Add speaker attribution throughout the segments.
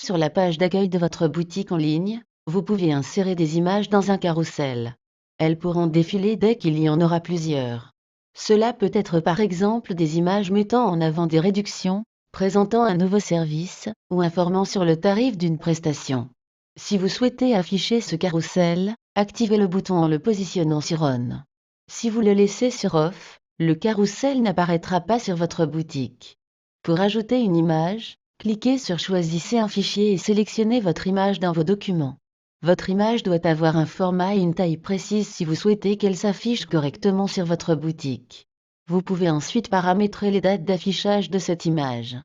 Speaker 1: Sur la page d'accueil de votre boutique en ligne, vous pouvez insérer des images dans un carrousel. Elles pourront défiler dès qu'il y en aura plusieurs. Cela peut être par exemple des images mettant en avant des réductions, présentant un nouveau service, ou informant sur le tarif d'une prestation. Si vous souhaitez afficher ce carrousel, activez le bouton en le positionnant sur On. Si vous le laissez sur Off, le carrousel n'apparaîtra pas sur votre boutique. Pour ajouter une image, cliquez sur Choisissez un fichier et sélectionnez votre image dans vos documents. Votre image doit avoir un format et une taille précise si vous souhaitez qu'elle s'affiche correctement sur votre boutique. Vous pouvez ensuite paramétrer les dates d'affichage de cette image.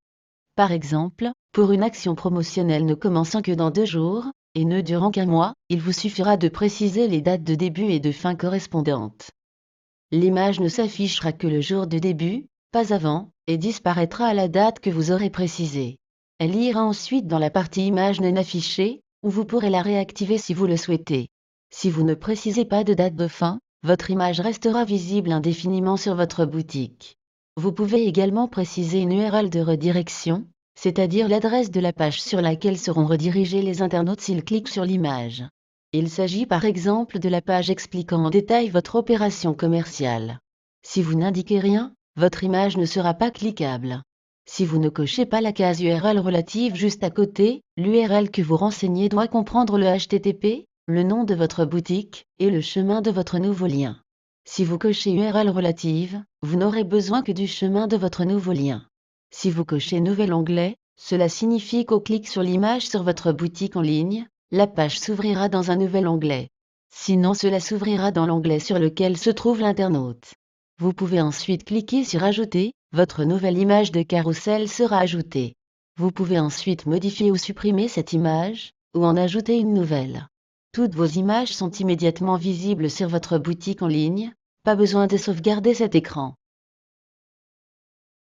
Speaker 1: Par exemple, pour une action promotionnelle ne commençant que dans 2 jours, et ne durant qu'un mois, il vous suffira de préciser les dates de début et de fin correspondantes. L'image ne s'affichera que le jour de début, pas avant, et disparaîtra à la date que vous aurez précisée. Elle ira ensuite dans la partie Images non affichées, où vous pourrez la réactiver si vous le souhaitez. Si vous ne précisez pas de date de fin, votre image restera visible indéfiniment sur votre boutique. Vous pouvez également préciser une URL de redirection, c'est-à-dire l'adresse de la page sur laquelle seront redirigés les internautes s'ils cliquent sur l'image. Il s'agit par exemple de la page expliquant en détail votre opération commerciale. Si vous n'indiquez rien, votre image ne sera pas cliquable. Si vous ne cochez pas la case URL relative juste à côté, l'URL que vous renseignez doit comprendre le HTTP, le nom de votre boutique, et le chemin de votre nouveau lien. Si vous cochez URL relative, vous n'aurez besoin que du chemin de votre nouveau lien. Si vous cochez Nouvel onglet, cela signifie qu'au clic sur l'image sur votre boutique en ligne, la page s'ouvrira dans un nouvel onglet. Sinon, cela s'ouvrira dans l'onglet sur lequel se trouve l'internaute. Vous pouvez ensuite cliquer sur Ajouter, votre nouvelle image de carrousel sera ajoutée. Vous pouvez ensuite modifier ou supprimer cette image, ou en ajouter une nouvelle. Toutes vos images sont immédiatement visibles sur votre boutique en ligne, pas besoin de sauvegarder cet écran.